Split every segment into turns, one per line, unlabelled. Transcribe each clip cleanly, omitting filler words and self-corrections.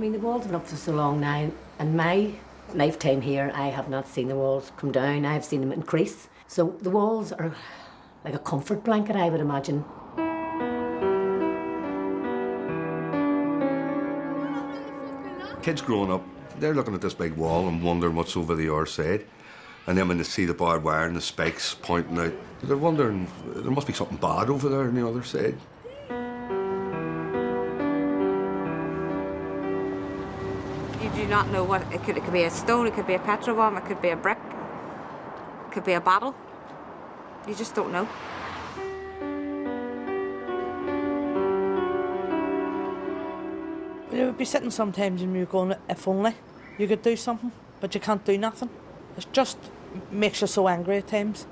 mean, the walls have been up for so long now, and my lifetime here, I have not seen the walls come down. I have seen them increase. So the walls are like a comfort blanket, I would imagine.
Kids growing up, they're looking at this big wall and wondering what's over the other side. And then when they see the barbed wire and the spikes pointing out, they're wondering, there must be something bad over there on the other side.
You do not know what it could be a stone, it could be a petrol bomb, it could be a brick, it could be a bottle. You just don't know.
You would be sitting sometimes and you're going, if only you could do something, but you can't do nothing. It just makes you so angry at times.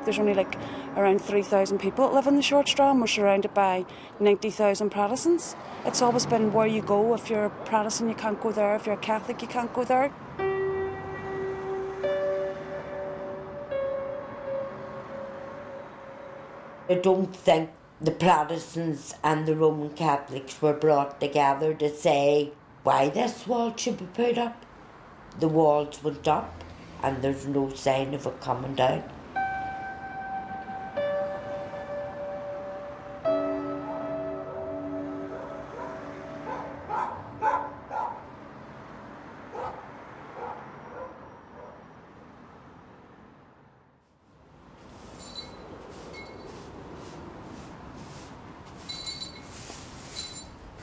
There's only like around 3,000 people that live in the Short Straw, and we're surrounded by 90,000 Protestants. It's always been where you go. If you're a Protestant, you can't go there. If you're a Catholic, you can't go there.
I don't think the Protestants and the Roman Catholics were brought together to say why this wall should be put up. The walls went up and there's no sign of it coming down.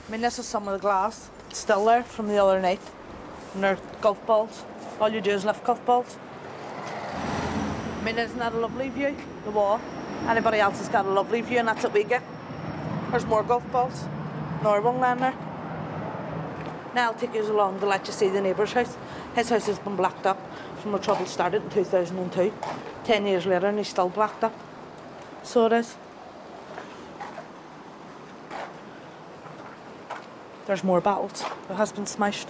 I mean, this is some of the glass. It's still there from the other night. And they're golf balls. All you do is lift golf balls. I mean, isn't that a lovely view? The wall. Anybody else has got a lovely view, and that's what we get. There's more golf balls. Another one lying there. Now I'll take you along to let you see the neighbour's house. His house has been blacked up from the trouble started in 2002. 10 years later, and he's still blacked up. So it is. There's more battles. It has been smashed.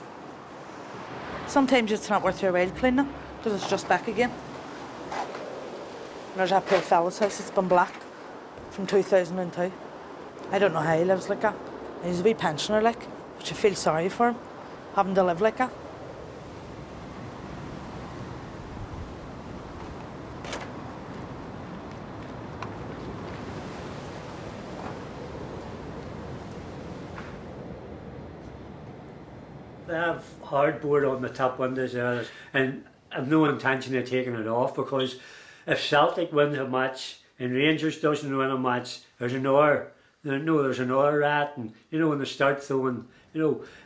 Sometimes it's not worth your while cleaning because it's just back again. And there's that poor fella's house that's been blacked from 2002. I don't know how he lives like that. He's a wee pensioner, like, but you feel sorry for him having to live like that.
They have hardboard on the top windows there, and I've no intention of taking it off, because if Celtic wins a match and Rangers doesn't win a match, there's another rat, and when they start throwing,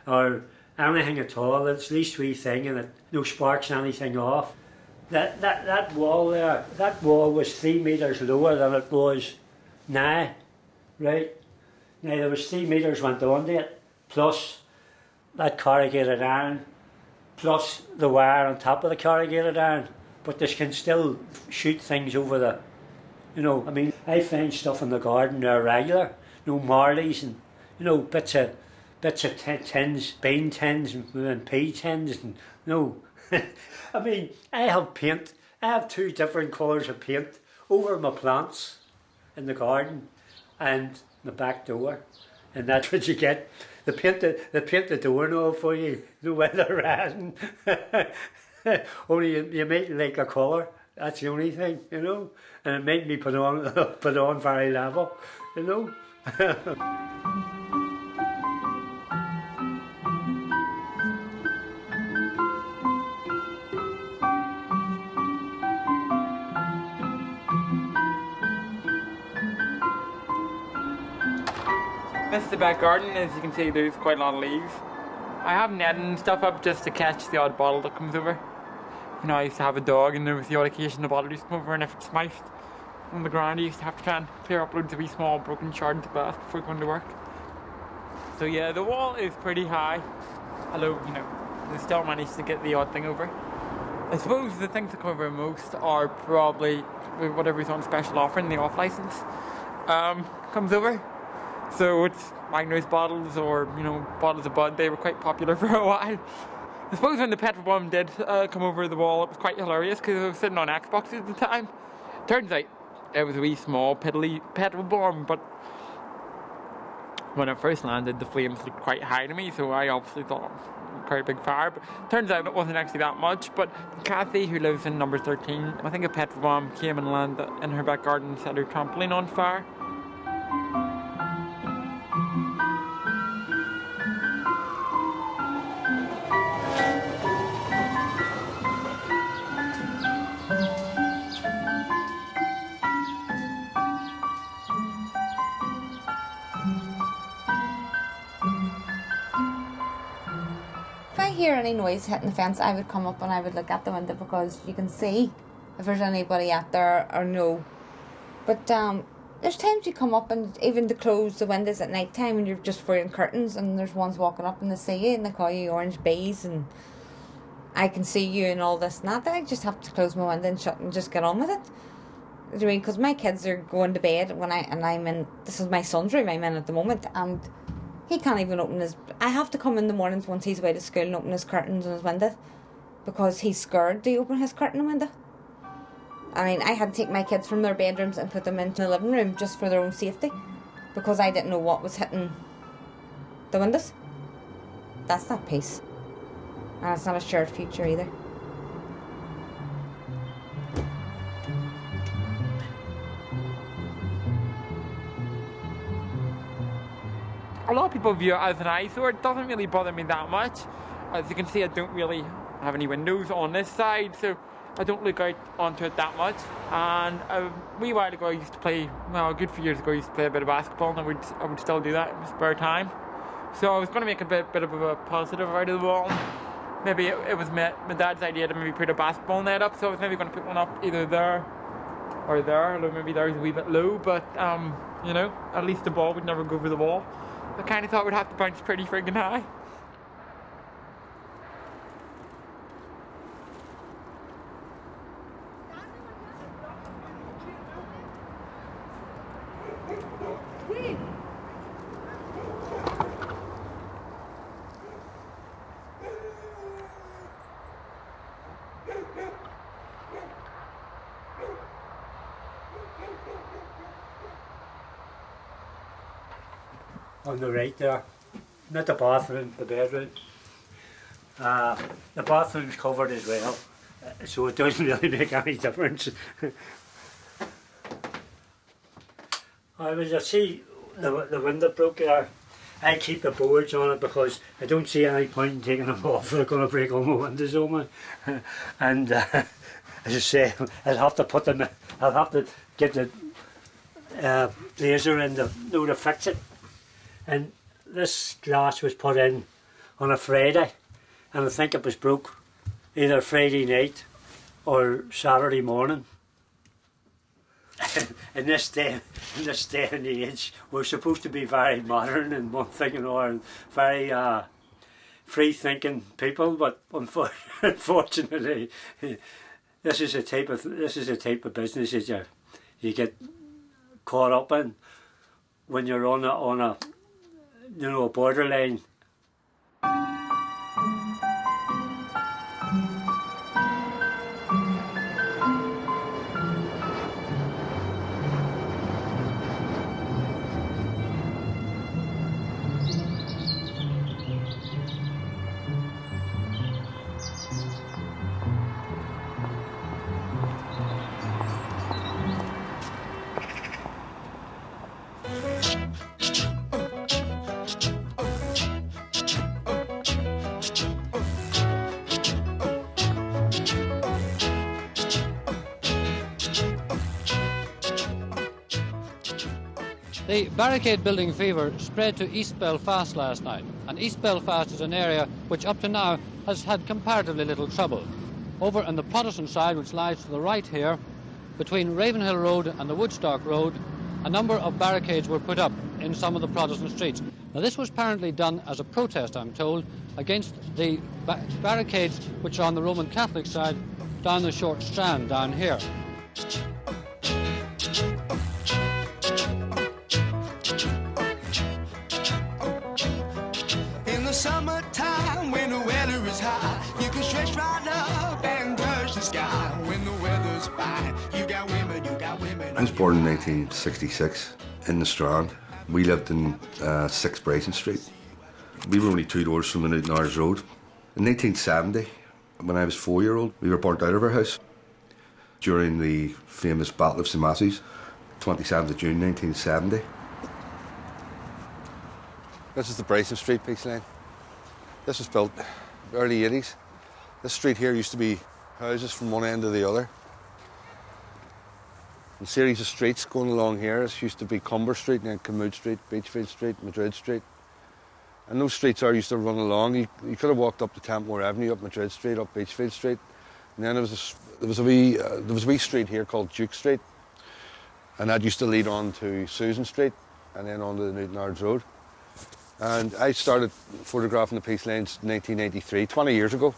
or anything at all, it's the least wee thing, and it sparks anything off. That wall there, that wall was 3 metres lower than it was now, right? Now there was 3 metres went onto it, plus that corrugated iron, plus the wire on top of the corrugated iron, but they can still shoot things over the, I find stuff in the garden there regular, marleys and, bits of tins, bean tins and pea tins, and, I mean, I have 2 different colours of paint over my plants in the garden and the back door, and that's what you get. They paint the doorknob for you, no weather ran. Only you make like a colour. That's the only thing, and it made me put on very level,
This is the back garden. As you can see, there's quite a lot of leaves. I have netting and stuff up just to catch the odd bottle that comes over. I used to have a dog, and there was the odd occasion the bottle used to come over, and if it smashed on the ground, I used to have to try and clear up loads of wee small broken shards of glass before going to work. So yeah, the wall is pretty high, although, they still managed to get the odd thing over. I suppose the things that come over most are probably whatever's on special offer in the off license comes over. So it's Magners bottles or, bottles of Bud. They were quite popular for a while. I suppose when the petrol bomb did come over the wall, it was quite hilarious because I was sitting on Xbox at the time. Turns out it was a wee small piddly petrol bomb, but When it first landed, the flames looked quite high to me, so I obviously thought it was quite a big fire. But turns out it wasn't actually that much. But Kathy, who lives in number 13, I think a petrol bomb came and landed in her back garden and set her trampoline on fire.
If I hear any noise hitting the fence, I would come up and I would look at the window because you can see if there's anybody out there or no. But there's times you come up and even to close the windows at night time and you're just wearing curtains and there's ones walking up and they see you and they call you orange bees and I can see you and all this and that. I just have to close my window and shut and just get on with it. I mean, because my kids are going to bed when I'm in. This is my son's room I'm in at the moment, and he can't even open his. I have to come in the mornings once he's away to school and open his curtains and his window, because he's scared to open his curtain and window. I mean, I had to take my kids from their bedrooms and put them into the living room just for their own safety, because I didn't know what was hitting the windows. That's not peace, and it's not a shared future either.
A lot of people view it as an eyesore. It doesn't really bother me that much. As you can see, I don't really have any windows on this side, so I don't look out onto it that much. And a wee while ago I used to play, well, a good few years ago I used to play a bit of basketball, and I would still do that in my spare time. So I was going to make a bit of a positive out of the wall. Maybe it was my dad's idea to maybe put a basketball net up, so I was maybe going to put one up either there or there, although maybe there's a wee bit low, but you know, at least the ball would never go over the wall. I kind of thought we'd have to bounce pretty friggin' high.
On the right there, not the bathroom, the bedroom. The bathroom's covered as well, so it doesn't really make any difference. I was just see the window broke there. I keep the boards on it because I don't see any point in taking them off. They're going to break all my windows on me. And as I say, I'll have to put them. I'll have to get the laser in to fix it. And this glass was put in on a Friday, and I think it was broke either Friday night or Saturday morning. in this day and age, we're supposed to be very modern and one thing and another, and very free-thinking people, but unfortunately, this is a type of business that you get caught up in when you're on a borderline.
The barricade building fever spread to East Belfast last night, and East Belfast is an area which up to now has had comparatively little trouble. Over on the Protestant side, which lies to the right here, between Ravenhill Road and the Woodstock Road, a number of barricades were put up in some of the Protestant streets. Now this was apparently done as a protest, I'm told, against the barricades which are on the Roman Catholic side down the short strand down here.
Summertime, when the weather is high, you can stretch right up and touch the sky. When the weather's fine, you got women.
I was born in 1966 in the Strand. We lived in 6 Bryson Street. We were only 2 doors from the Newton Ards Road. In 1970, when I was 4-year-old, we were burnt out of our house during the famous Battle of St Matthews, 27th of June 1970. This is the Bryson Street Peace Lane. This was built early 80s. This street here used to be houses from one end to the other. A series of streets going along here. This used to be Cumber Street, and then Camood Street, Beachfield Street, Madrid Street. And those streets used to run along. You could have walked up to Templemore Avenue, up Madrid Street, up Beachfield Street. And then there was a wee street here called Duke Street. And that used to lead on to Susan Street and then on to the Newton Ards Road. And I started photographing the Peace Lanes in 1983, 20 years ago.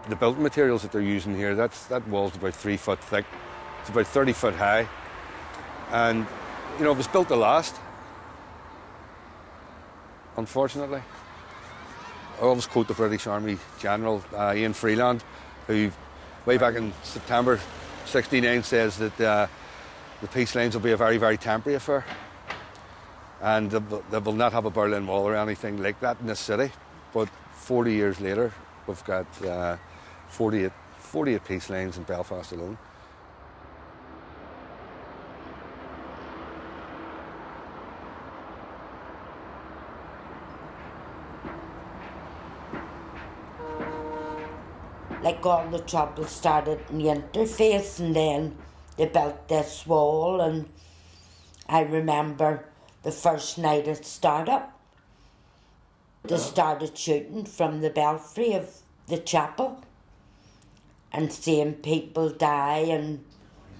The building materials that they're using here, that wall's about 3 foot thick. It's about 30 foot high. And, you know, it was built to last, unfortunately. I always quote the British Army General, Ian Freeland, who way back in September 1969 says that the Peace Lanes will be a very, very temporary affair. And they will not have a Berlin Wall or anything like that in this city. But 40 years later, we've got 48 Peace Lanes in Belfast alone.
Like all the trouble started in the interface, and then they built this wall, and I remember the first night it started, they started shooting from the belfry of the chapel and seeing people die, and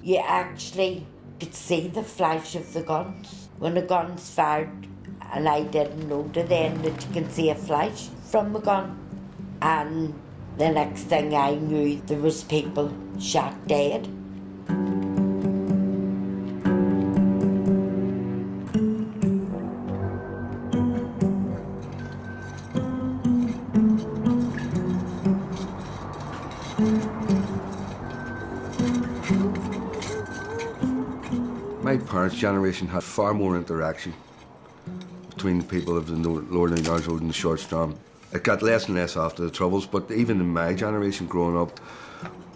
you actually could see the flash of the guns when the guns fired, and I didn't know to then that you can see a flash from a gun. And the next thing I knew, there was people shot dead.
My parents' generation had far more interaction between the people of the Lower Newton Ards Road and the Short Strand. It got less and less after the Troubles, but even in my generation growing up,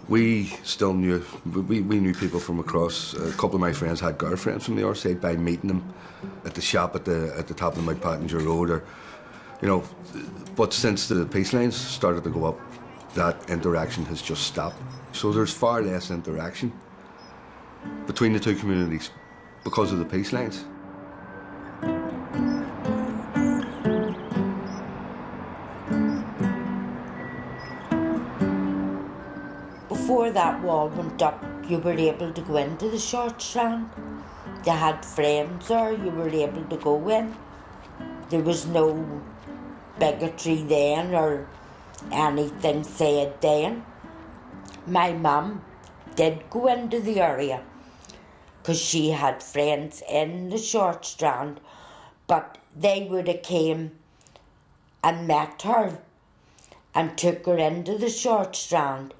we still knew, we knew people from across. A couple of my friends had girlfriends from the other side by meeting them at the shop at the top of the Mountpattinger Road, or, you know. But since the Peace Lanes started to go up, that interaction has just stopped. So there's far less interaction between the two communities because of the Peace Lanes.
Before that wall went up, you were able to go into the Short Strand. You had friends there, you were able to go in. There was no bigotry then or anything said then. My mum did go into the area because she had friends in the Short Strand, but they would have came and met her and took her into the Short Strand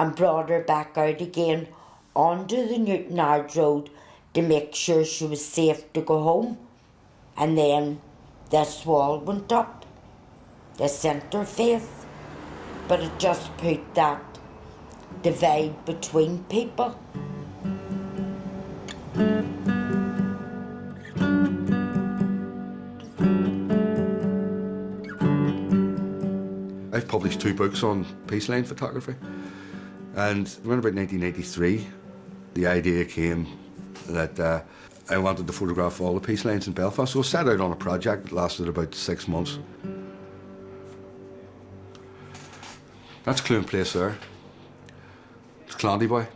and brought her back out again onto the Newton Ards Road to make sure she was safe to go home. And then this wall went up, this interface, but it just put that divide between people.
I've published 2 books on Peace Lane photography. And around about 1983, the idea came that I wanted to photograph all the Peace Lanes in Belfast. So I set out on a project that lasted about 6 months. That's Clune Place there. It's Clondyboy.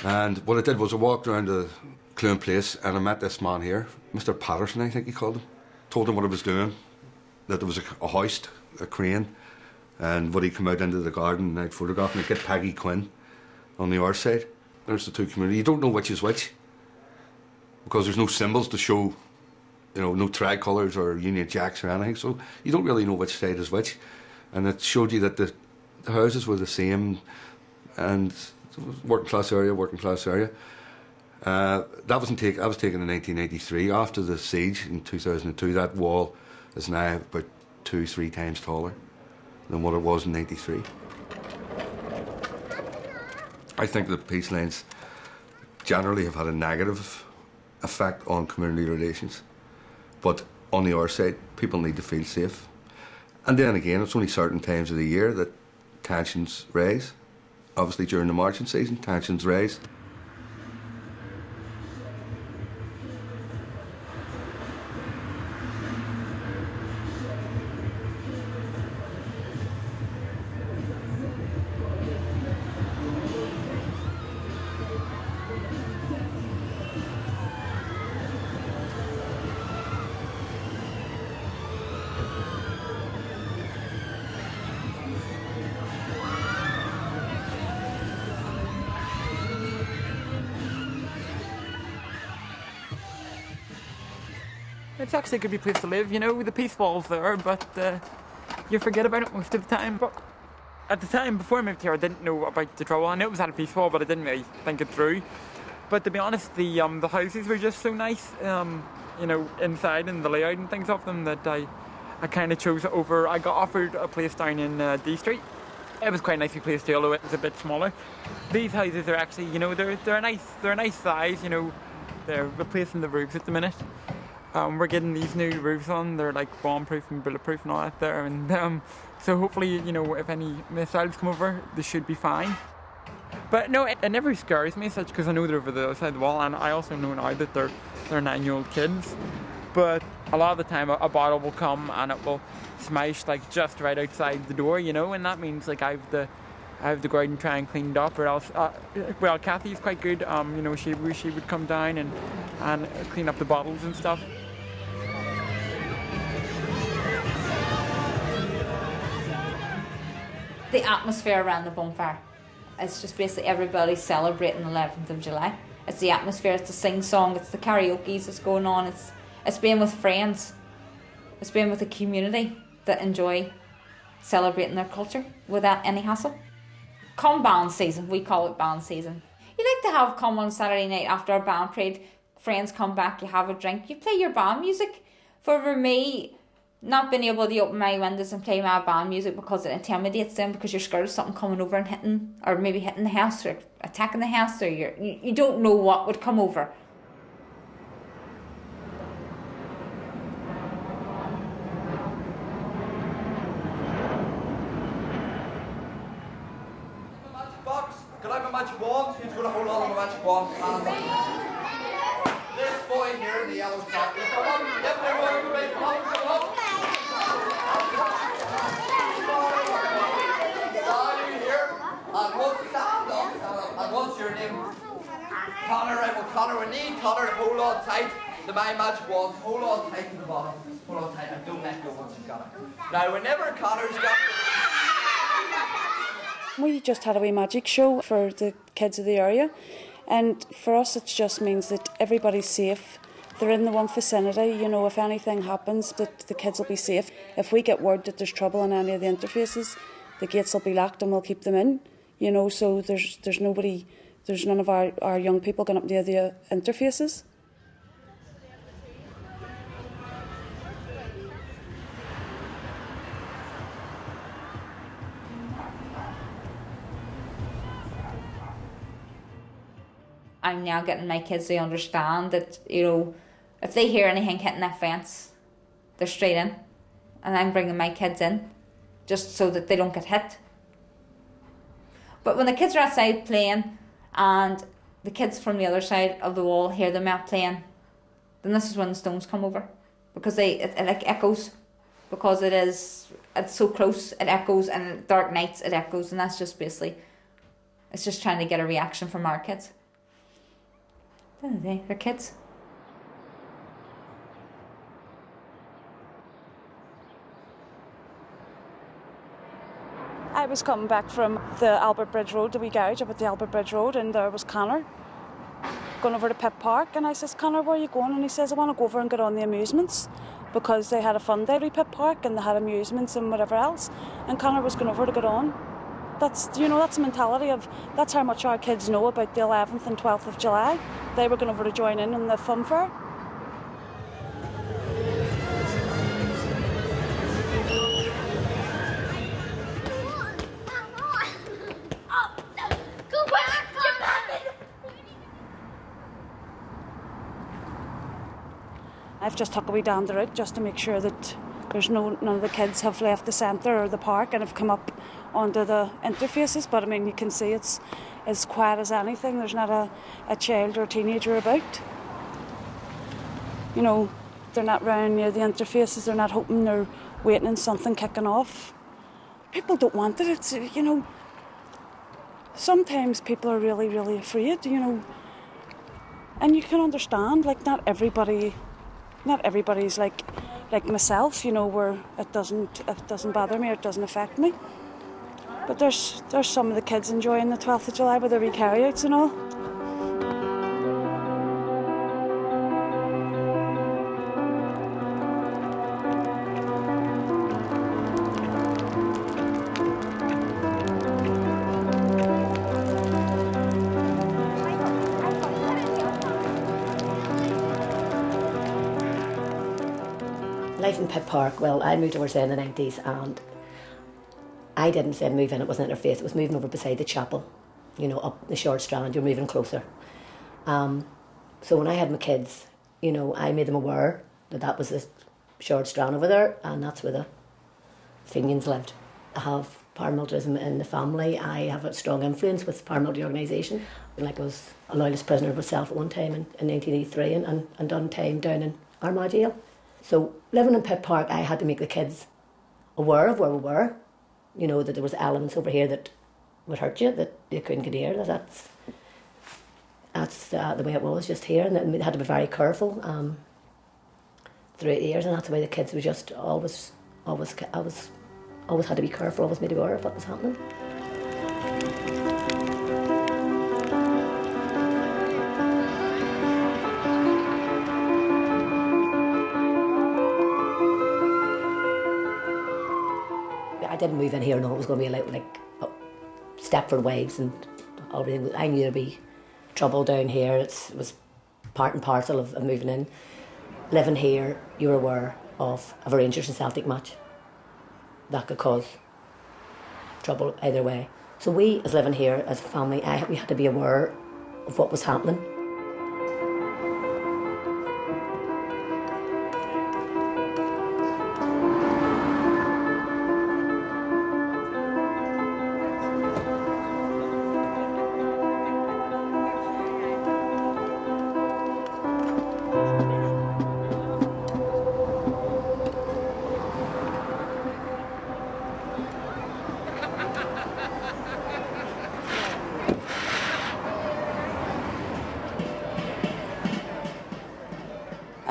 And what I did was I walked around to Clune Place and I met this man here, Mr. Patterson, I think he called him. Told him what I was doing, that there was a hoist, a crane, and would he come out into the garden and I'd photograph and I'd get Peggy Quinn on the other side. There's the two communities. You don't know which is which because there's no symbols to show, you know, no tricolours or Union Jacks or anything, so you don't really know which side is which. And it showed you that the houses were the same and working class area. That was taken in 1983 after the siege in 2002. That wall is now about 2-3 times taller than what it was in 93. I think that peace lines generally have had a negative effect on community relations, but on the other side, people need to feel safe. And then again, it's only certain times of the year that tensions rise. Obviously during the marching season, tensions rise.
It's actually a good place to live, you know, the peace wall's there, but you forget about it most of the time. But at the time, before I moved here, I didn't know about the trouble. I knew it was at a peace wall, but I didn't really think it through. But to be honest, the houses were just so nice, you know, inside and the layout and things of them, that I kind of chose it over. I got offered a place down in D Street. It was quite a nice place too, although it was a bit smaller. These houses are actually, you know, they're a nice size, you know. They're replacing the roofs at the minute. We're getting these new roofs on. They're like bomb-proof and bulletproof and all that there, and so hopefully, you know, if any missiles come over, they should be fine. But no, it never scares me such, because I know they're over the other side of the wall, and I also know now that they're 9-year-old kids. But a lot of the time, a bottle will come and it will smash like just right outside the door, you know, and that means like I have to go out and try and clean it up, or else, well, Kathy's quite good, you know, she would come down and clean up the bottles and stuff.
The atmosphere around the bonfire, it's just basically everybody celebrating the 11th of July. It's the atmosphere, it's the sing-song, it's the karaoke that's going on, it's being with friends, it's being with a community that enjoy celebrating their culture without any hassle. Come band season, we call it band season. You like to have come on Saturday night after a band parade, friends come back, you have a drink, you play your band music. For me, not being able to open my windows and play my band music because it intimidates them, because you're scared of something coming over and hitting, or maybe hitting the house or attacking the house, or you don't know what would come over.
Magic box. Can I have a magic wand? Who's going to hold on to a magic wand? This boy here in the yellow cap. Come on, get everyone, come on. And what's your name? Connor, right? Well, Connor, we need Connor to hold on tight to my magic wand. Hold on tight to the bottom. Hold on tight and don't let go once you've got it. Now, whenever Connor's got...
We just had a wee magic show for the kids of the area, and for us it just means that everybody's safe. They're in the one vicinity, you know, if anything happens, that the kids will be safe. If we get word that there's trouble in any of the interfaces, the gates will be locked and we'll keep them in. You know, so there's none of our young people going up near the interfaces.
I'm now getting my kids to understand that, you know, if they hear anything hitting that fence, they're straight in. And I'm bringing my kids in just so that they don't get hit. But when the kids are outside playing and the kids from the other side of the wall hear them out playing, then this is when the stones come over, because it like echoes, because it's so close, it echoes, and dark nights it echoes, and that's just basically, it's just trying to get a reaction from our kids. They're kids.
I was coming back from the Albert Bridge Road, the wee garage up at the Albert Bridge Road, and there was Connor going over to Pip Park, and I says, Connor, where are you going? And he says, I want to go over and get on the amusements, because they had a fun day at Pip Park and they had amusements and whatever else, and Connor was going over to get on. That's the mentality of, that's how much our kids know about the 11th and 12th of July. They were going over to join in on the fun fair. I've just took a wee down the route just to make sure that there's none of the kids have left the centre or the park and have come up onto the interfaces. But I mean, you can see it's as quiet as anything. There's not a child or a teenager about. You know, they're not round near the interfaces. They're not hoping, they're waiting on something kicking off. People don't want it. It's, you know, sometimes people are really, really afraid, you know. And you can understand, like, not everybody's like myself, you know, where it doesn't bother me or it doesn't affect me. But there's some of the kids enjoying the 12th of July with their wee carryouts and all.
Life in Pitt Park, well, I moved over there in the 90s and I didn't say move in, it wasn't interface, it was moving over beside the chapel, you know, up the short strand, you're moving closer. So when I had my kids, you know, I made them aware that was the short strand over there and that's where the Fenians lived. I have paramilitarism in the family, I have a strong influence with the paramilitary organisation. Like I was a loyalist prisoner myself at one time in 1983 and done time down in Armagh Jail. So living in Pitt Park, I had to make the kids aware of where we were. You know, that there was elements over here that would hurt you, that you couldn't get near. That's the way it was just here, and we had to be very careful throughout the years, and that's the way the kids were just always had to be careful, always made aware of what was happening. I didn't move in here knowing it was going to be like Stepford Wives and everything. I knew there'd be trouble down here. It was part and parcel of moving in. Living here, you were aware of a Rangers and Celtic match. That could cause trouble either way. So we, as living here as a family, we had to be aware of what was happening.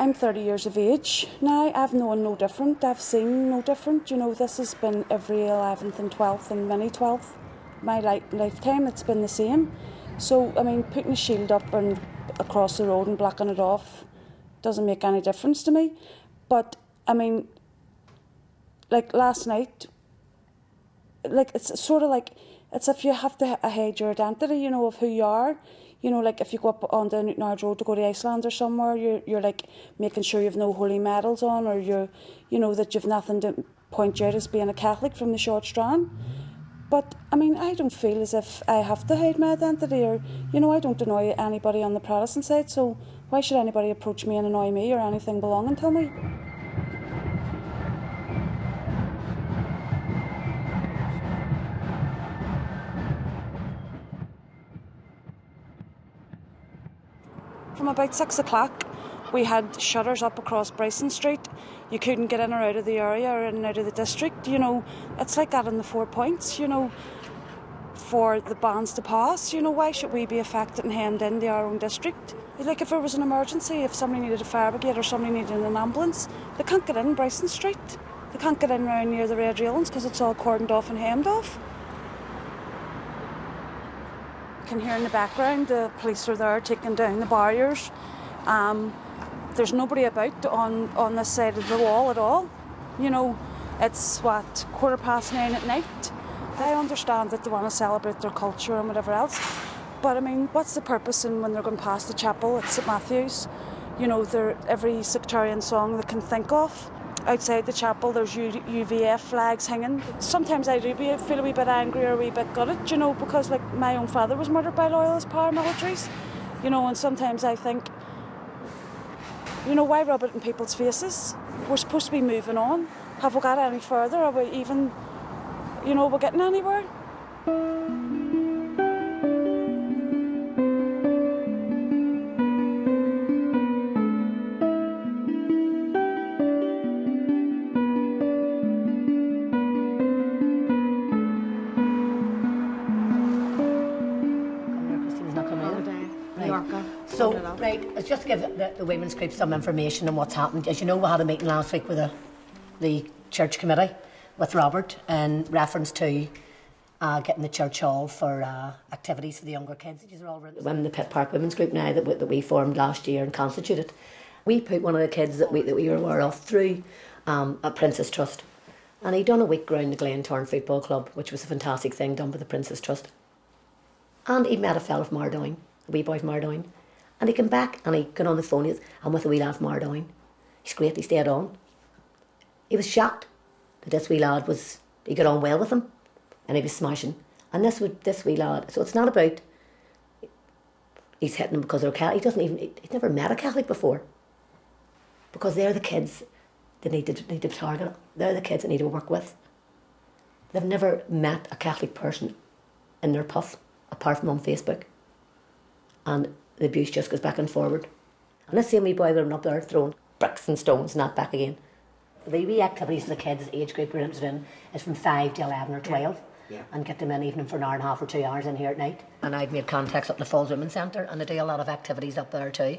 I'm 30 years of age now. I've known no different. I've seen no different. You know, this has been every 11th and 12th and mini 12th. My lifetime, it's been the same. So, I mean, putting a shield up and across the road and blocking it off doesn't make any difference to me. But, I mean, like last night, like it's sort of like, it's if you have to hide your identity, you know, of who you are. You know, like if you go up on the Newtownards Road to go to Iceland or somewhere, you're like making sure you've no holy medals on, or you know that you've nothing to point you out as being a Catholic from the short strand. But I mean, I don't feel as if I have to hide my identity, or you know, I don't annoy anybody on the Protestant side. So why should anybody approach me and annoy me or anything belonging to me? From about 6 o'clock, we had shutters up across Bryson Street. You couldn't get in or out of the area or in and out of the district. You know, it's like that in the 4 points, you know, for the bans to pass. You know, why should we be affected and hemmed into our own district? Like if there was an emergency, if somebody needed a fire brigade or somebody needed an ambulance, they can't get in Bryson Street. They can't get in round near the red railings because it's all cordoned off and hemmed off. You can hear in the background the police are there taking down the barriers. There's nobody about on this side of the wall at all. You know, it's 9:15 at night. I understand that they want to celebrate their culture and whatever else, but I mean, what's the purpose in when they're going past the chapel at St Matthew's? You know, every sectarian song they can think of. Outside the chapel, there's UVF flags hanging. Sometimes I do feel a wee bit angry or a wee bit gutted, you know, because like my own father was murdered by loyalist paramilitaries, you know, and sometimes I think, you know, why rub it in people's faces? We're supposed to be moving on. Have we got any further? Are we even, you know, we're getting anywhere?
So, right, it's just to give the women's group some information on what's happened. As you know, we had a meeting last week with the church committee with Robert in reference to getting the church hall for activities for the younger kids. These are all women, the Pit Park Women's Group now that we formed last year and constituted. We put one of the kids that we were aware of through a Princess Trust. And he done a week round the Glentown Football Club, which was a fantastic thing done by the Princess Trust. And he met a fella from Mardown, a wee boy from Mardown. And he came back and he got on the phone and with a wee lad from Mardown. He's great, he stayed on. He was shocked that this wee lad he got on well with him and he was smashing. And this wee lad, so it's not about he's hitting them because they're Catholic. He's never met a Catholic before. Because they're the kids that need to target. They're the kids that need to work with. They've never met a Catholic person in their puff, apart from on Facebook. And the abuse just goes back and forward. And this same wee boy went up there throwing bricks and stones and that back again. The wee activities for the kids, age group we're interested in, is from 5 to 11 or 12. Yeah. And get them in even for an hour and a half or 2 hours in here at night. And I've made contacts up in the Falls Women's Centre and they do a lot of activities up there too.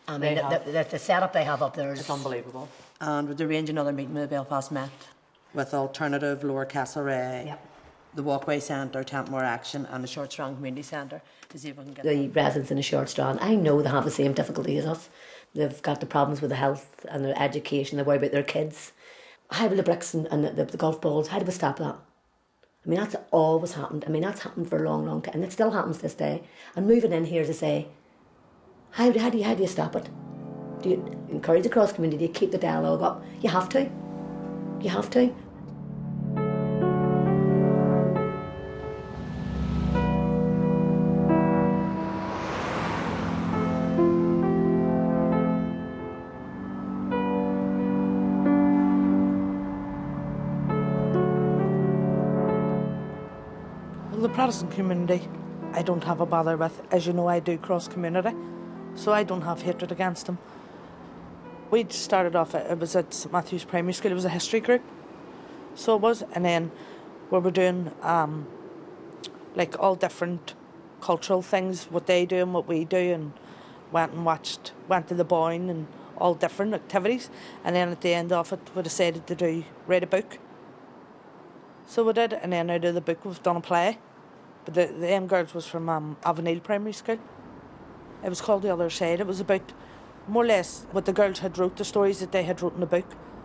I mean, the setup they have up there is
unbelievable. And we'd arrange another meeting with the Belfast Met with Alternative, Lower Castlereagh,
yep,
the Walkway Centre, Tampmore Action and the Short Strand Community Centre to see if we can get
the residents in the Short Strand. I know they have the same difficulty as us. They've got the problems with the health and their education, they worry about their kids. How about the bricks and the golf balls? How do we stop that? I mean, that's always happened. I mean, that's happened for a long, long time and it still happens this day. And moving in here to say, how do you stop it? Do you encourage the cross community to keep the dialogue up? You have to. You have to.
Well, the Protestant community I don't have a bother with. As you know, I do cross community, so I don't have hatred against them. We started off, it was at St Matthew's Primary School, it was a history group, so it was, and then we were doing like all different cultural things, what they do and what we do, and went to the Boyne and all different activities, and then at the end of it we decided to write a book. So we did, and then out of the book we've done a play, but the M Girls was from Avonneal Primary School. It was called The Other Side. It was about more or less what the girls had wrote, the stories that they had wrote in the book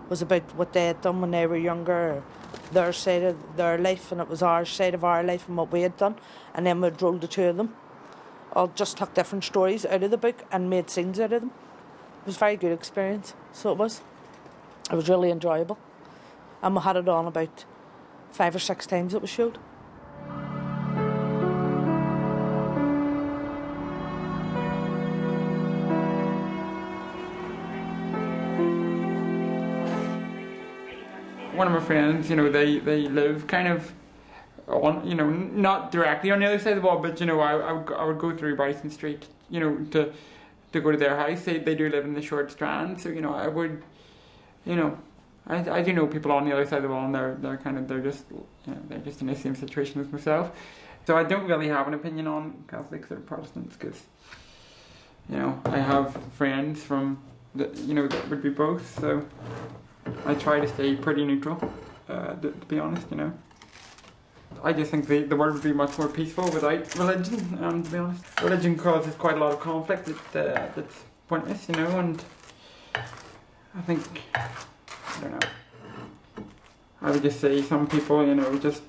was about what they had done when they were younger, their side of their life, and it was our side of our life and what we had done, and then we'd rolled the two of them. All just took different stories out of the book and made scenes out of them. It was a very good experience, so it was. It was really enjoyable. And we had it on about 5 or 6 times it was showed.
One of my friends, you know, they live kind of on, you know, not directly on the other side of the wall, but, you know, I would go through Bryson Street, you know, to go to their house. They do live in the Short Strand, so, you know, I would, you know, I do know people on the other side of the wall, and they're just, you know, they're just in the same situation as myself. So I don't really have an opinion on Catholics or Protestants, because, you know, I have friends from, you know, that would be both, so I try to stay pretty neutral, to be honest, you know. I just think the world would be much more peaceful without religion, to be honest. Religion causes quite a lot of conflict that's pointless, you know, and I think, I don't know, I would just say some people, you know, just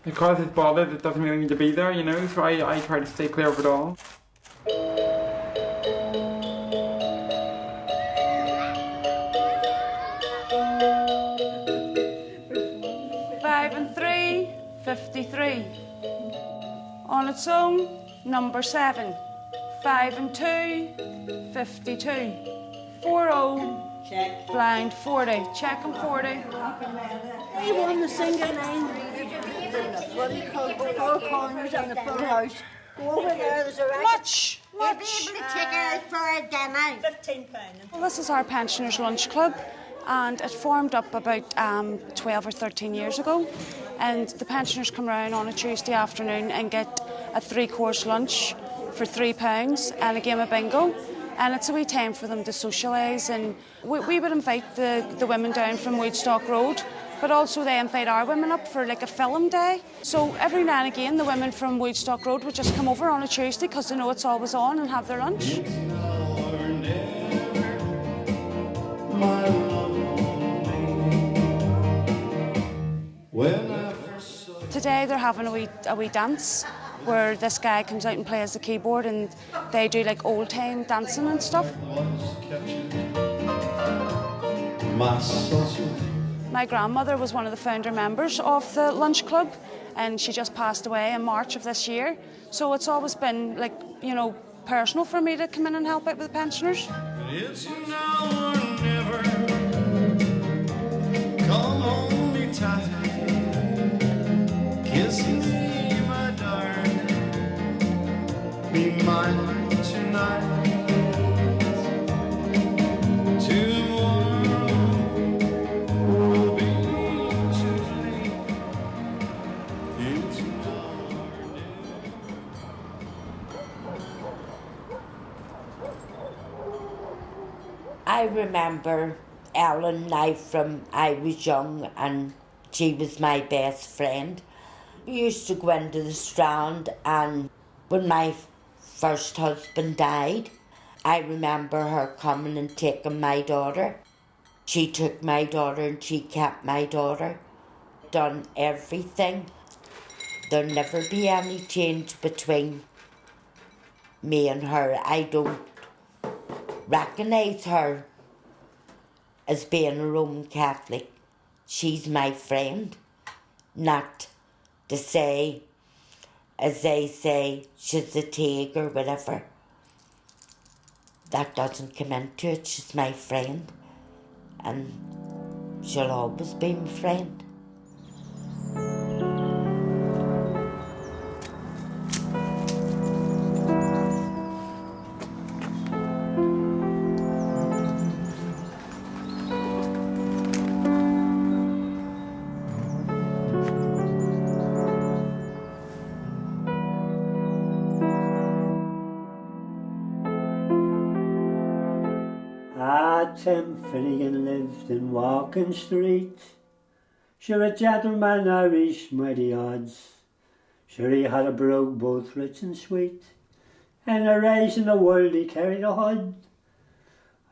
It causes bother that doesn't really need to be there, you know, so I try to stay clear of it all.
Five and 3, 53. On its own, number 7. 5 and 2, 52. 4-0. Check. Blind 40. Check and 40.
He won the single line. What do you call it? 4 corners and the full house. Go over there, there's a racket.
Much.
We'll be able to take it out for a dinner. £15.
Well, this is our pensioners' lunch club, and it formed up about 12 or 13 years ago. And the pensioners come round on a Tuesday afternoon and get a 3-course lunch for £3 and a game of bingo. And it's a wee time for them to socialise, and we would invite the women down from Woodstock Road, but also they invite our women up for like a film day. So every now and again the women from Woodstock Road would just come over on a Tuesday because they know it's always on and have their lunch. Today they're having a wee dance where this guy comes out and plays the keyboard and they do like old time dancing and stuff. My grandmother was one of the founder members of the lunch club and she just passed away in March of this year. So it's always been like, you know, personal for me to come in and help out with the pensioners.
It's now or never. Come on, be tight. Kiss me, my darling. Be mine tonight. Tomorrow will be too late. It's
I remember Ellen now from I was young and she was my best friend. We used to go into the Strand, and when my first husband died, I remember her coming and taking my daughter. She took my daughter and she kept my daughter. Done everything. There'll never be any change between me and her. I don't recognise her as being a Roman Catholic. She's my friend, not to say, as they say, she's a Teague or whatever. That doesn't come into it. She's my friend, and she'll always be my friend.
Tim Finnegan lived in Walking Street. Sure, a gentleman Irish, mighty odds. Sure, he had a brogue both rich and sweet, and a rise in the world he carried a hood.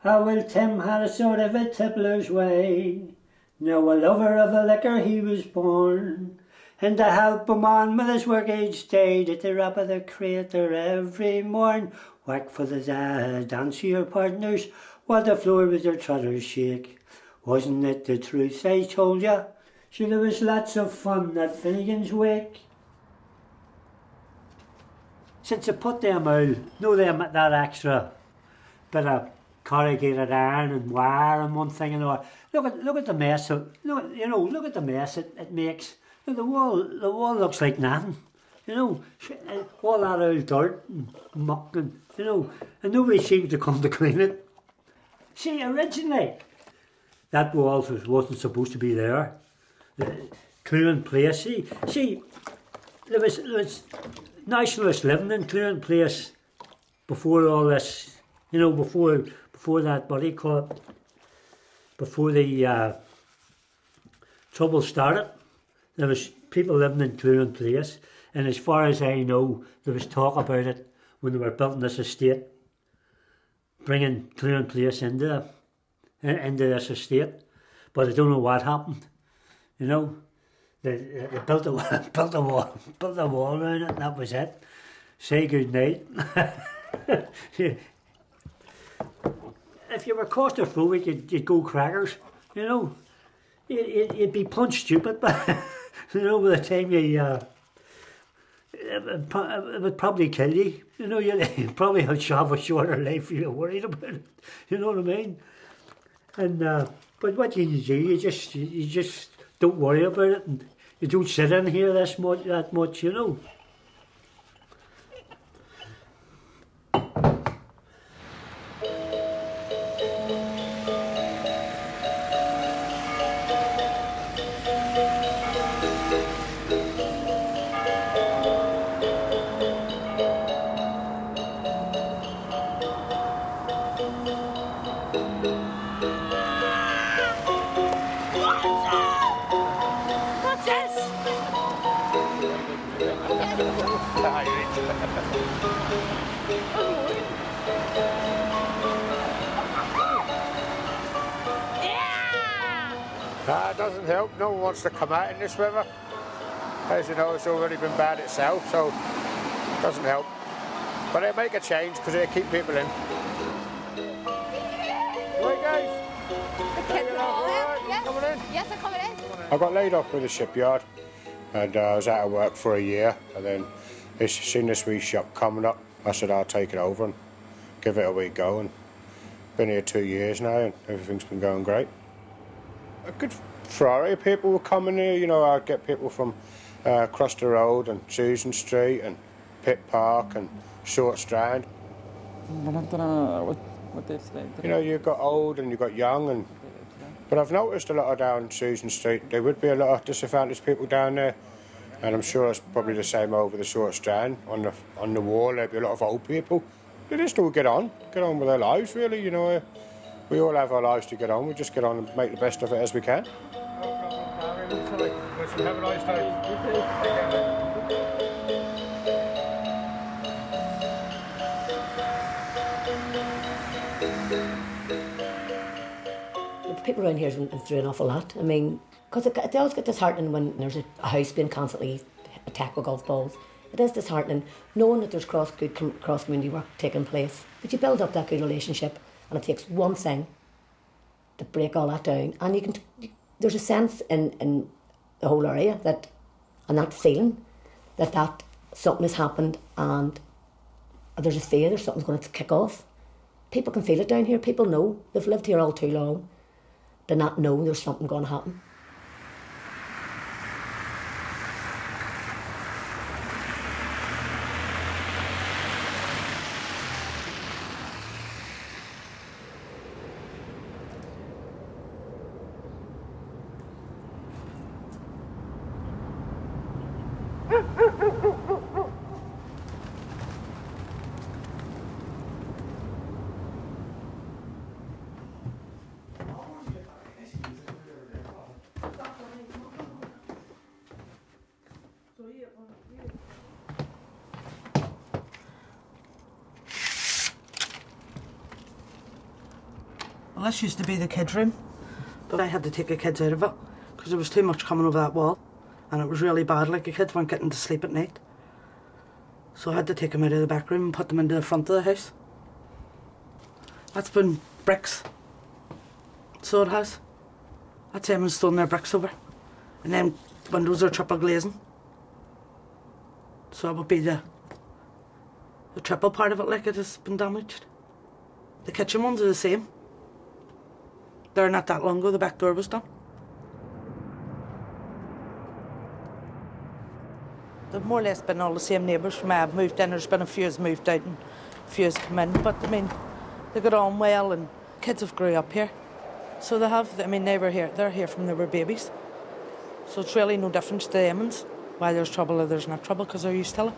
Ah, well, Tim had a sort of a tippler's way. Now a lover of the liquor he was born, and to help him on with his work each day, at the rap of the crater every morn. Whack for the dance of your partners, while the floor with their trotters shake. Wasn't it the truth I told ya? Sure, there was lots of fun at Finnegan's wake. Since I put them out, that extra bit of corrugated iron and wire and one thing and all. Look at the mess. Look at the mess it makes. Look, the wall looks like nothing. All that old dirt and muck and and nobody seems to come to clean it. See, originally, that wall wasn't supposed to be there. Clune Place, see, there was nationalists living in Clune Place before all this, before that, what do you call it, before the trouble started. There was people living in Clune Place, and as far as I know, there was talk about it when they were building this estate, bringing Clune Place into this estate, but I don't know what happened, They built a built a wall around it, and that was it. Say good night. If you were claustrophobic, you'd go crackers, you know. You'd be punch stupid, but you know, by the time you, it would probably kill you. You know, you'd probably have a shorter life if you're worried about it. You know what I mean? And but what do? You just don't worry about it, and you don't sit in here that much, you know.
It doesn't help. No one wants to come out in this weather. As you know, it's already been bad itself, so it doesn't help. But they'll make a change because they'll keep people in. Right, guys?
The kids are all in? Yes.
Coming in?
Yes, they're coming in.
I got laid off with the shipyard, and I was out of work for a year, and then it's seen this wee shop coming up. I said I'll take it over and give it a wee go, and been here 2 years now, and everything's been going great. A good variety of people were coming here. You know, I'd get people from across the road and Susan Street and Pitt Park and Short Strand.
I don't know what they've said.
You know, you've got old and you've got young, but I've noticed a lot of down Susan Street. There would be a lot of disadvantaged people down there, and I'm sure it's probably the same over the Short Strand. On the wall, there'd be a lot of old people. They just all get on with their lives, really. You know, we all have our lives to get on. We just get on and make the best of it as we can. Have a nice day.
People around here have been through an awful lot. I mean, because it does get disheartening when there's a house being constantly attacked with golf balls. It is disheartening knowing that there's good cross-community work taking place. But you build up that good relationship, and it takes one thing to break all that down. And there's a sense in the whole area that, and that feeling that something has happened, and there's a fear that something's going to kick off. People can feel it down here. People know. They've lived here all too long to not know there's something going to happen.
Well, this used to be the kids' room, but I had to take the kids out of it because there was too much coming over that wall, and it was really bad. Like, the kids weren't getting to sleep at night, so I had to take them out of the back room and put them into the front of the house. That's been bricks, so it has. That's them storing their bricks over, and then windows are triple glazing, so it would be the triple part of it. Like, it has been damaged. The kitchen ones are the same. They're not that long ago, the back door was done. They've more or less been all the same neighbours from I've moved in. There's been a few has moved out and a few has come in, but I mean, they got on well, and kids have grew up here. So they have, I mean, they're here from they were babies. So it's really no difference to them and why there's trouble or there's not trouble, because they're used to it.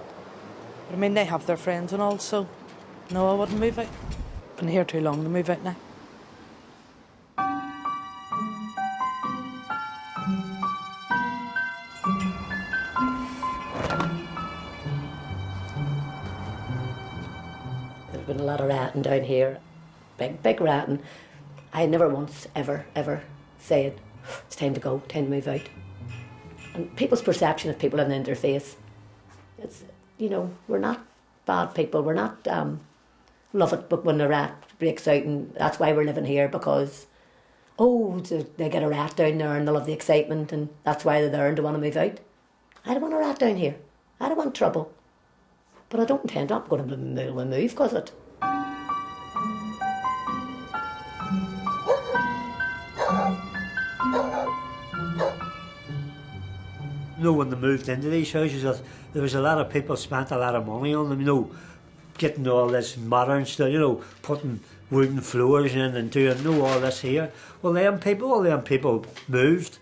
But I mean, they have their friends and all, so no, I wouldn't move out. Been here too long to move out now.
There's been a lot of ratting down here, big ratting. I never once, ever said, it's time to go, time to move out. And people's perception of people in the interface, it's, we're not bad people, we're not love it, but when a rat breaks out, and that's why we're living here, because, they get a rat down there and they love the excitement, and that's why they're there and they want to move out. I don't want a rat down here. I don't want trouble. But I don't intend I'm going to move because of it.
When they moved into these houses, there was a lot of people spent a lot of money on them, getting all this modern stuff, putting wooden floors in and doing all this here. Well, all them people moved.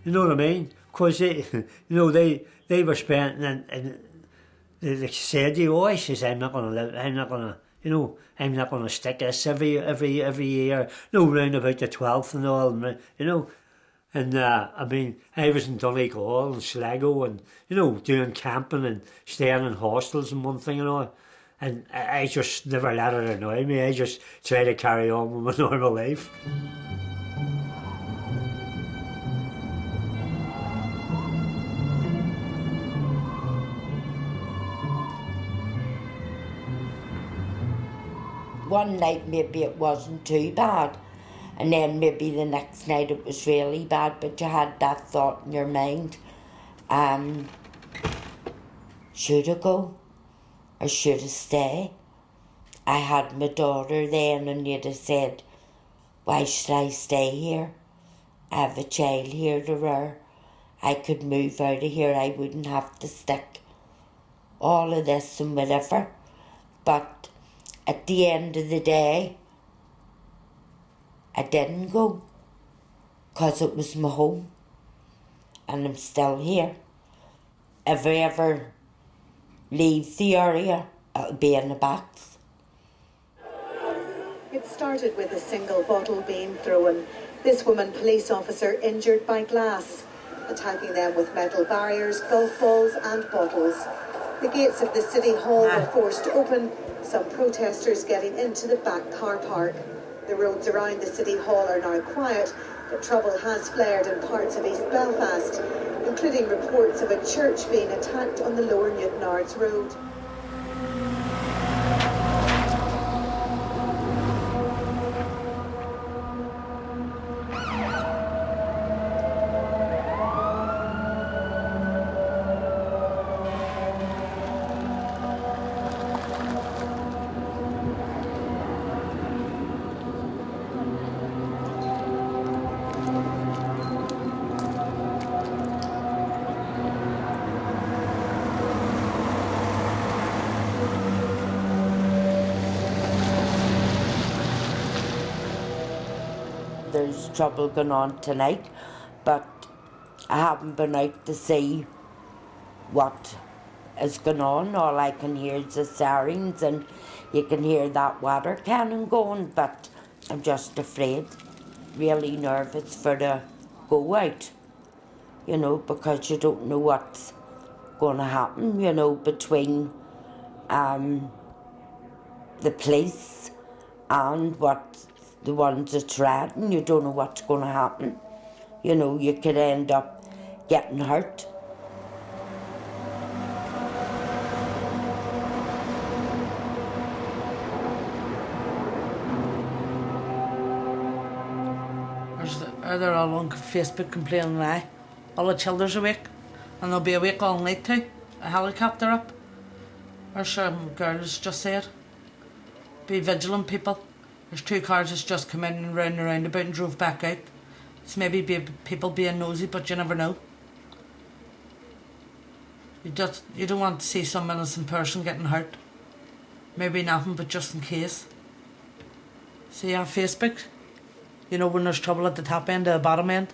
You know what I mean? Because they were spending, and they said, I says, I'm not going to live, I'm not going to stick this every year, round about the 12th and all, And I was in Donegal and Sligo and, doing camping and staying in hostels and one thing and all. And I just never let it annoy me. I just try to carry on with my normal life.
One night maybe it wasn't too bad. And then maybe the next night it was really bad, but you had that thought in your mind, should I go or should I stay? I had my daughter then, and you'd have said, why should I stay here? I have a child here to rear. I could move out of here, I wouldn't have to stick all of this and whatever. But at the end of the day, I didn't go, because it was my home, and I'm still here. If I ever leave the area, it'll be in the box.
It started with a single bottle being thrown. This woman police officer injured by glass, attacking them with metal barriers, golf balls and bottles. The gates of the City Hall were forced open, some protesters getting into the back car park. The roads around the City Hall are now quiet, but trouble has flared in parts of East Belfast, including reports of a church being attacked on the Lower Newtownards Road.
There's trouble going on tonight, but I haven't been out to see what is going on. All I can hear is the sirens, and you can hear that water cannon going, but I'm just afraid, really nervous for the go out, because you don't know what's going to happen, between the police and the ones that's riding. You don't know what's going to happen. You could end up getting hurt.
They're all on Facebook complaining now. All the children's awake, and they'll be awake all night too. A helicopter up. Or some girls just said, be vigilant, people. There's 2 cars that's just come in and round the roundabout and drove back out. It's maybe people being nosy, but you never know. You don't want to see some innocent person getting hurt. Maybe nothing, but just in case. See on Facebook, when there's trouble at the top end or the bottom end.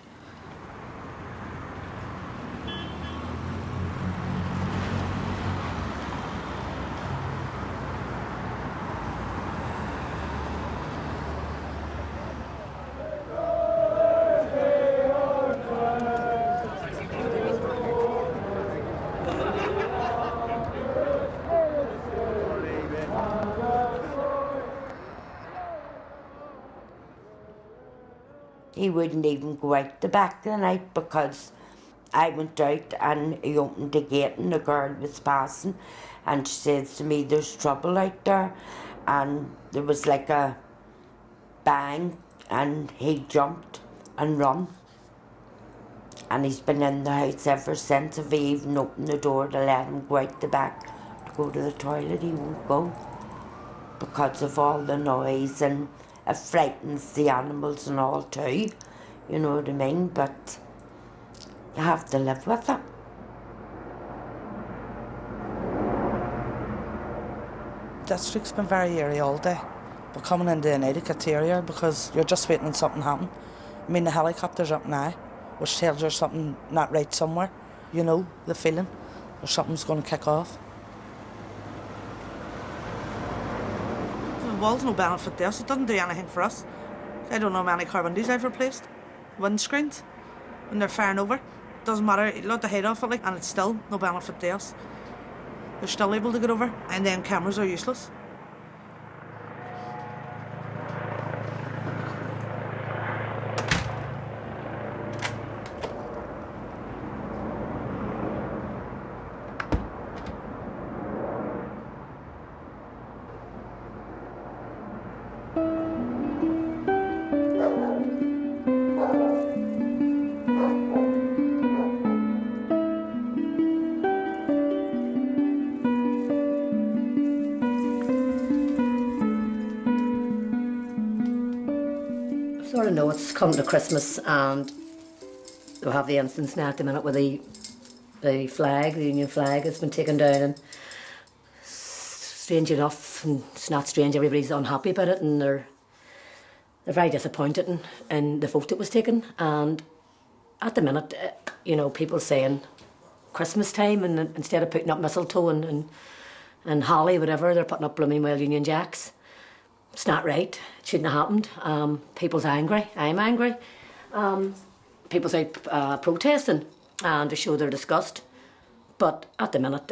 He wouldn't even go out the back of the night because I went out and he opened the gate and the girl was passing and she says to me, there's trouble out there. And there was like a bang and he jumped and run. And he's been in the house ever since. If he even opened the door to let him go out the back to go to the toilet, he won't go because of all the noise, and it frightens the animals and all too, you know what I mean? But you have to live with it.
District's been very eerie all day, but coming into the night it gets eerier because you're just waiting on something to happen. I mean, the helicopter's up now, which tells you something not right somewhere. You know, the feeling, or something's going to kick off. The wall's no benefit to us, it doesn't do anything for us. I don't know how many car windows I've replaced. Windscreens, when they're firing over. It doesn't matter, you let the head off it like, and it's still no benefit to us. They're still able to get over, and then cameras are useless.
Sort of know it's come to Christmas and we'll have the instance now at the minute where the flag, the Union flag, has been taken down, and strange enough, and it's not strange, everybody's unhappy about it and they're very disappointed in the vote that was taken. And at the minute, you know, people saying Christmas time, and instead of putting up mistletoe and holly, whatever, they're putting up blooming well Union Jacks. It's not right. It shouldn't have happened. People's angry. I'm angry. People's out protesting and to show their disgust. But at the minute,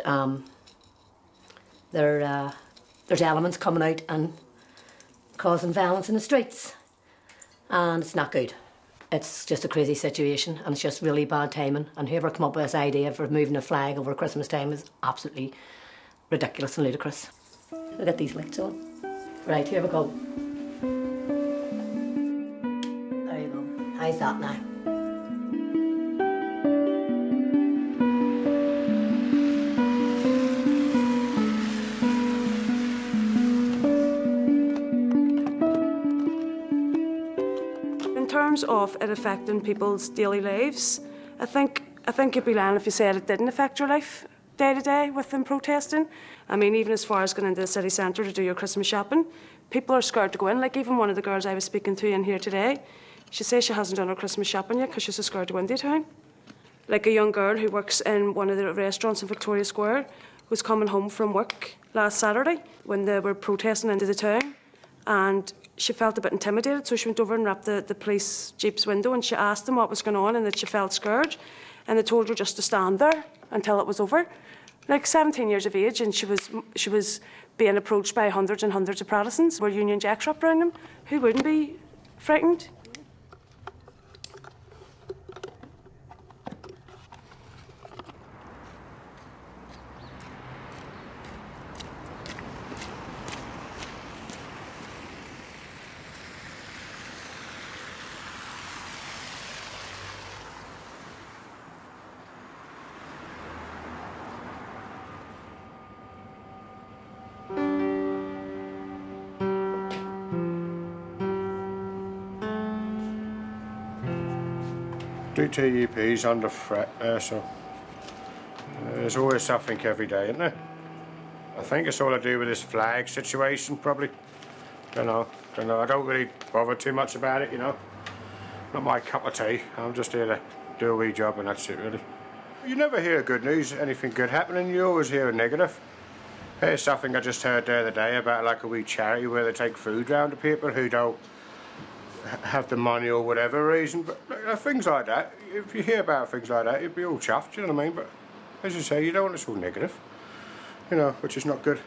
there's elements coming out and causing violence in the streets, and it's not good. It's just a crazy situation, and it's just really bad timing. And whoever come up with this idea for moving a flag over Christmas time is absolutely ridiculous and ludicrous. I'll get these lights on. Right, here we go. There you go. How's that now?
In terms of it affecting people's daily lives, I think you'd be lying if you said it didn't affect your life day to day with them protesting. I mean, even as far as going into the city centre to do your Christmas shopping, people are scared to go in. Like even one of the girls I was speaking to in here today, she says she hasn't done her Christmas shopping yet because she's so scared to go into town. Like a young girl who works in one of the restaurants in Victoria Square was coming home from work last Saturday when they were protesting into the town, and she felt a bit intimidated, so she went over and rapped the police jeep's window and she asked them what was going on and that she felt scared, and they told her just to stand there until it was over. Like 17 years of age, and she was being approached by hundreds and hundreds of Protestants with Union Jacks wrapped around them. Who wouldn't be frightened?
DTUP's under threat there, so there's always something every day, isn't there? I think it's all to do with this flag situation, probably. Don't know. I don't really bother too much about it, you know. Not my cup of tea. I'm just here to do a wee job and that's it, really. You never hear good news, anything good happening. You always hear a negative. Here's something I just heard the other day about like a wee charity where they take food round to people who don't have the money or whatever reason, but things like that, if you hear about things like that, you'd be all chuffed, you know what I mean? But as you say, you don't want it all negative, you know, which is not good.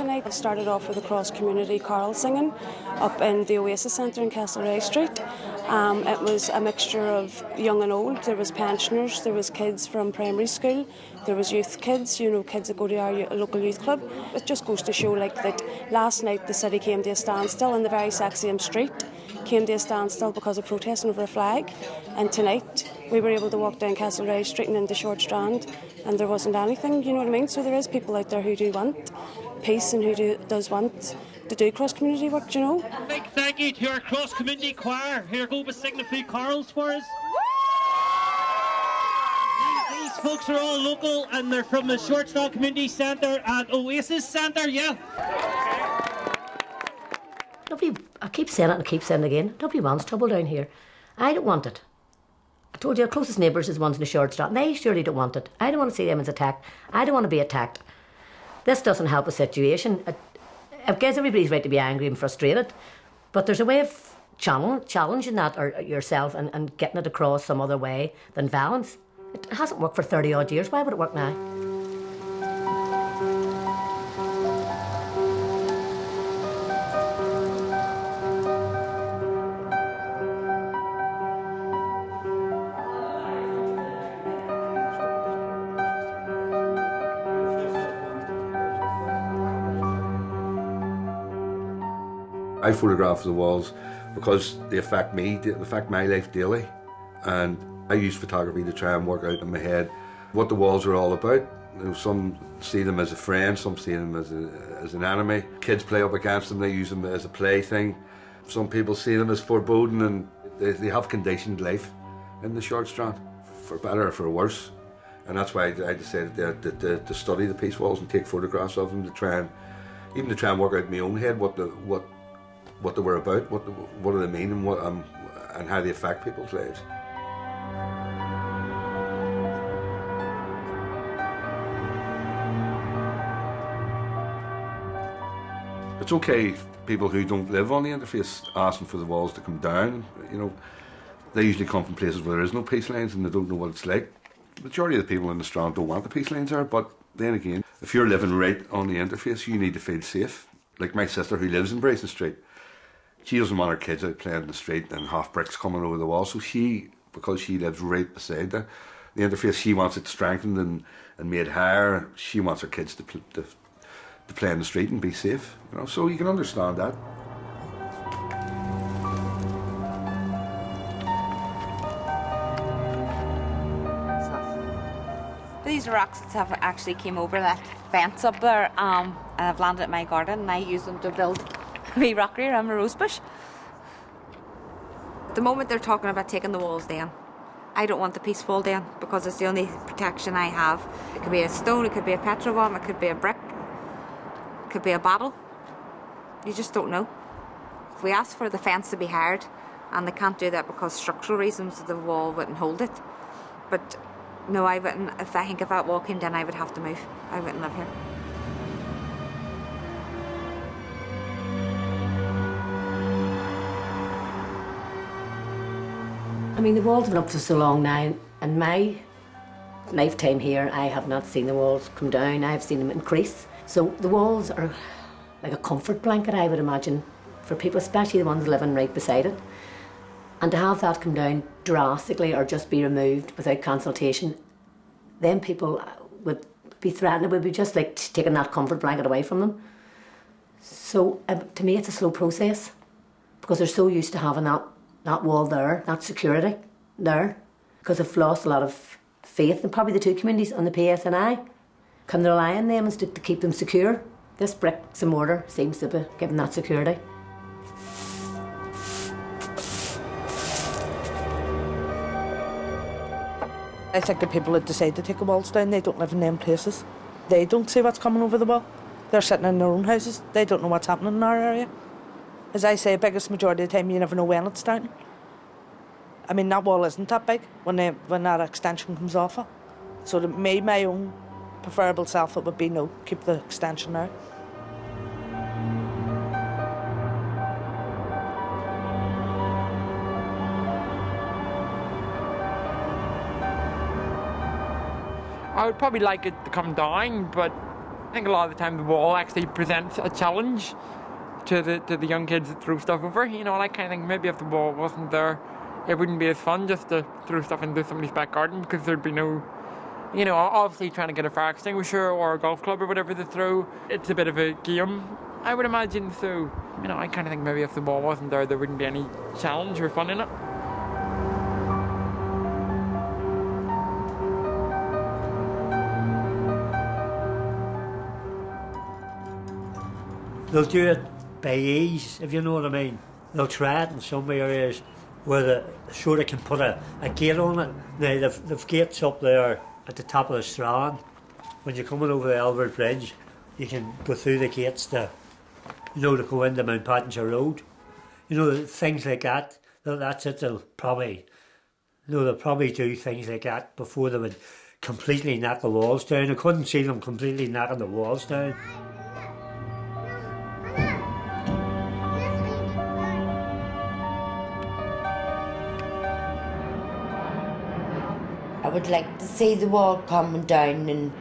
tonight. It started off with a cross-community carol singing up in the Oasis Centre in Castlereagh Street. It was a mixture of young and old. There was pensioners, there was kids from primary school, there was youth kids, you know, kids that go to our local youth club. It just goes to show like that last night the city came to a standstill in the very exact same street, came to a standstill because of protesting over a flag, and tonight we were able to walk down Castlereagh Street and into Short Strand and there wasn't anything, you know what I mean? So there is people out there who do want peace and who does want to do cross-community work, you know.
Big thank you to our cross-community choir who are going to sing a few carols for us. These folks are all local and they're from the Short Strand Community Centre and Oasis Centre, yeah.
Nobody, I keep saying it and I keep saying it again, nobody wants trouble down here. I don't want it. I told you our closest neighbours is ones in the Short Strand. They surely don't want it. I don't want to see them as attacked. I don't want to be attacked. This doesn't help the situation. It gives everybody's right to be angry and frustrated, but there's a way of challenging that or yourself and getting it across some other way than violence. It hasn't worked for 30 odd years. Why would it work now?
I photograph the walls because they affect me, they affect my life daily, and I use photography to try and work out in my head what the walls are all about. You know, some see them as a friend, some see them as an enemy. Kids play up against them, they use them as a plaything. Some people see them as foreboding, and they have conditioned life in the Short Strand, for better or for worse. And that's why I decided to study the peace walls and take photographs of them to try and work out in my own head what they were about, what do they mean, and how they affect people's lives. It's okay people who don't live on the interface asking for the walls to come down. You know, they usually come from places where there is no peace lines and they don't know what it's like. The majority of the people in the Strand don't want the peace lines there, but then again, if you're living right on the interface, you need to feel safe. Like my sister who lives in Bryson Street, she doesn't want her kids out playing in the street and half bricks coming over the wall, so because she lives right beside the interface, she wants it strengthened and made higher. She wants her kids to play in the street and be safe, you know, so you can understand that.
These rocks have actually came over that fence up there and have landed in my garden, and I use them to build wee rockery around my rosebush. At the moment they're talking about taking the walls down. I don't want the peace wall down because it's the only protection I have. It could be a stone, it could be a petrol bomb, it could be a brick, it could be a bottle. You just don't know. If we ask for the fence to be hard, and they can't do that because structural reasons, the wall wouldn't hold it. But no, I wouldn't. I think if that wall came down, I would have to move. I wouldn't live here.
I mean, the walls have been up for so long now. In my lifetime here, I have not seen the walls come down. I have seen them increase. So the walls are like a comfort blanket, I would imagine, for people, especially the ones living right beside it. And to have that come down drastically or just be removed without consultation, then people would be threatened. It would be just like taking that comfort blanket away from them. So to me, it's a slow process because they're so used to having that wall there, that security there, because they've lost a lot of faith, and probably the two communities on the PSNI. Can they rely on them to keep them secure? This bricks and mortar seems to be giving that security.
I think the people that decide to take the walls down, they don't live in them places. They don't see what's coming over the wall. They're sitting in their own houses. They don't know what's happening in our area. As I say, biggest majority of the time, you never know when it's starting. I mean, that wall isn't that big when that extension comes off it. So to me, my own preferable self, it would be no, keep the extension there.
I would probably like it to come down, but I think a lot of the time the wall actually presents a challenge to the young kids that throw stuff over. You know, and I kind of think maybe if the wall wasn't there, it wouldn't be as fun just to throw stuff into somebody's back garden, because there'd be no, you know, obviously trying to get a fire extinguisher or a golf club or whatever to throw. It's a bit of a game, I would imagine. So, you know, I kind of think maybe if the wall wasn't there, there wouldn't be any challenge or fun in it.
They'll do it by ease, if you know what I mean. They'll try it in some areas where they sort of can put a gate on it. Now, they've gates up there at the top of the Strand. When you're coming over the Albert Bridge, you can go through the gates to, you know, to go into Mount Pottinger Road. You know, things like that. That's it. They'll probably do things like that before they would completely knock the walls down. I couldn't see them completely knocking the walls down.
I would like to see the wall coming down and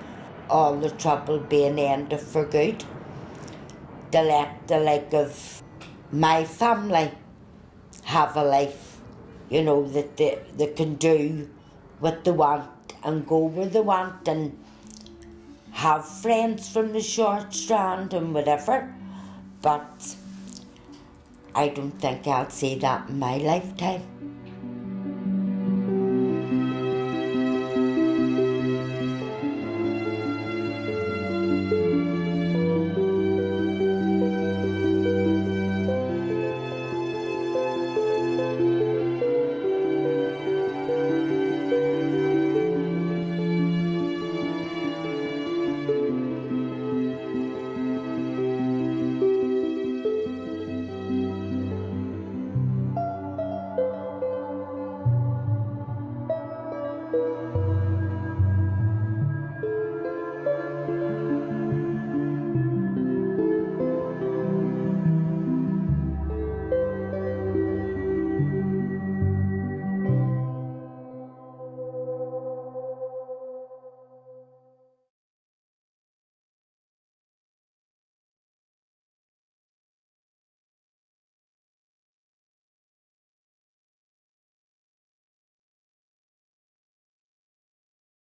all the trouble being ended for good. To let the like of my family have a life, you know, that they can do what they want and go where they want and have friends from the Short Strand and whatever. But I don't think I'll see that in my lifetime.